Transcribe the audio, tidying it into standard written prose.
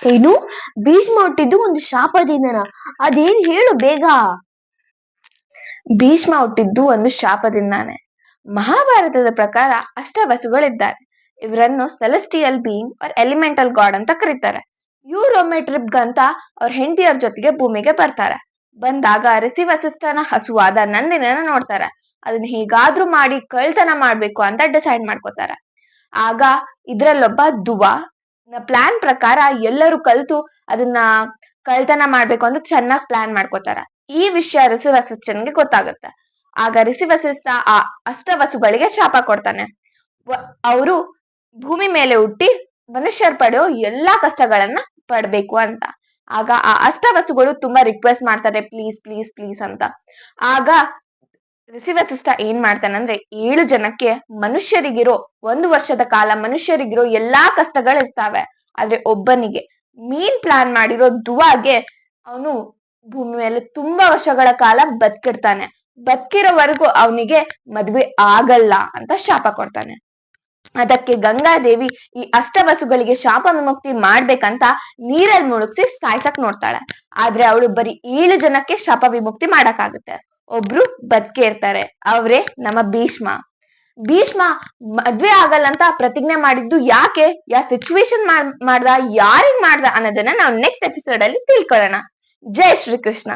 ಏನು? ಭೀಷ್ಮ ಹುಟ್ಟಿದ್ದು ಒಂದು ಶಾಪದಿಂದನ? ಅದೇನ್ ಹೇಳು ಬೇಗ. ಭೀಷ್ಮ ಹುಟ್ಟಿದ್ದು ಒಂದು ಶಾಪದಿಂದಾನೆ. ಮಹಾಭಾರತದ ಪ್ರಕಾರ ಅಷ್ಟವಸುಗಳಿದ್ದಾರೆ. ಇವರನ್ನು celestial being or elemental god ಅಂತ ಕರೀತಾರೆ. ಇವ್ರೊಮ್ಮೆ ಟ್ರಿಪ್ಗಂತ ಅವ್ರ ಹೆಂಡತಿಯರ ಜೊತೆಗೆ ಭೂಮಿಗೆ ಬರ್ತಾರೆ. ಬಂದಾಗ ಋಷಿ ವಸಿಷ್ಠನ ಹಸುವಾದ ನಂದಿನಿನ ನೋಡ್ತಾರೆ. ಅದನ್ನ ಹೇಗಾದ್ರೂ ಮಾಡಿ ಕಳ್ತನ ಮಾಡ್ಬೇಕು ಅಂತ ಡಿಸೈಡ್ ಮಾಡ್ಕೋತಾರೆ. ಆಗ ಇದ್ರಲ್ಲೊಬ್ಬ ಧ್ರುವ ಪ್ಲಾನ್ ಪ್ರಕಾರ ಎಲ್ಲರೂ ಕಲ್ತು ಅದನ್ನ ಕಳ್ತನ ಮಾಡ್ಬೇಕು ಅಂತ ಚೆನ್ನಾಗಿ ಪ್ಲಾನ್ ಮಾಡ್ಕೋತಾರ. ಈ ವಿಷಯ ಋಷಿ ವಸಿಷ್ಠನ್ಗೆ ಗೊತ್ತಾಗುತ್ತೆ. ಆಗ ಋಷಿ ವಸಿಷ್ಠ ಆ ಅಷ್ಟವಸುಗಳಿಗೆ ಶಾಪ ಕೊಡ್ತಾನೆ. ಅವರು ಭೂಮಿ ಮೇಲೆ ಹುಟ್ಟಿ ಮನುಷ್ಯರು ಪಡೆಯೋ ಎಲ್ಲಾ ಕಷ್ಟಗಳನ್ನ ಪಡ್ಬೇಕು ಅಂತ. ಆಗ ಆ ಅಷ್ಟವಸುಗಳು ತುಂಬಾ ರಿಕ್ವೆಸ್ಟ್ ಮಾಡ್ತಾರೆ, ಪ್ಲೀಸ್ ಪ್ಲೀಸ್ ಪ್ಲೀಸ್ ಅಂತ. ಆಗ ಋಷಿ ವಸಿಷ್ಠ ಏನ್ ಮಾಡ್ತಾನಂದ್ರೆ 7 ಜನಕ್ಕೆ ಮನುಷ್ಯರಿಗಿರೋ 1 ವರ್ಷದ ಕಾಲ ಮನುಷ್ಯರಿಗಿರೋ ಎಲ್ಲಾ ಕಷ್ಟಗಳಿರ್ತಾವೆ. ಆದ್ರೆ ಒಬ್ಬನಿಗೆ ಮೀನ್ ಪ್ಲಾನ್ ಮಾಡಿರೋ ಧ್ರುವಗೆ ಅವನು ಭೂಮಿ ಮೇಲೆ ತುಂಬಾ ವರ್ಷಗಳ ಕಾಲ ಬದುಕಿರ್ತಾನೆ. ಬದುಕಿರೋವರೆಗೂ ಅವನಿಗೆ ಮದ್ವೆ ಆಗಲ್ಲ ಅಂತ ಶಾಪ ಕೊಡ್ತಾನೆ. ಅದಕ್ಕೆ ಗಂಗಾದೇವಿ ಈ ಅಷ್ಟವಸುಗಳಿಗೆ ಶಾಪ ವಿಮುಕ್ತಿ ಮಾಡ್ಬೇಕಂತ ನೀರಲ್ಲಿ ಮುಳುಗ್ಸಿ ಸಾಯ್ಸಕ್ ನೋಡ್ತಾಳೆ. ಆದ್ರೆ ಅವಳು ಬರೀ 7 ಜನಕ್ಕೆ ಶಾಪ ವಿಮುಕ್ತಿ ಮಾಡಕ್ಕಾಗುತ್ತೆ. ಒಬ್ರು ಬದುಕೇ ಇರ್ತಾರೆ. ಅವ್ರೇ ನಮ್ಮ ಭೀಷ್ಮ. ಭೀಷ್ಮ ಮದ್ವೆ ಆಗಲ್ಲ ಅಂತ ಪ್ರತಿಜ್ಞೆ ಮಾಡಿದ್ದು ಯಾಕೆ, ಯಾವ ಸಿಚುವೇಶನ್ ಮಾಡ್ದ, ಯಾರಿಗ್ ಮಾಡ್ದ ಅನ್ನೋದನ್ನ ನಾವು ನೆಕ್ಸ್ಟ್ ಎಪಿಸೋಡ್ ಅಲ್ಲಿ ತಿಳ್ಕೊಳ್ಳೋಣ. ಜೈ ಶ್ರೀಕೃಷ್ಣ.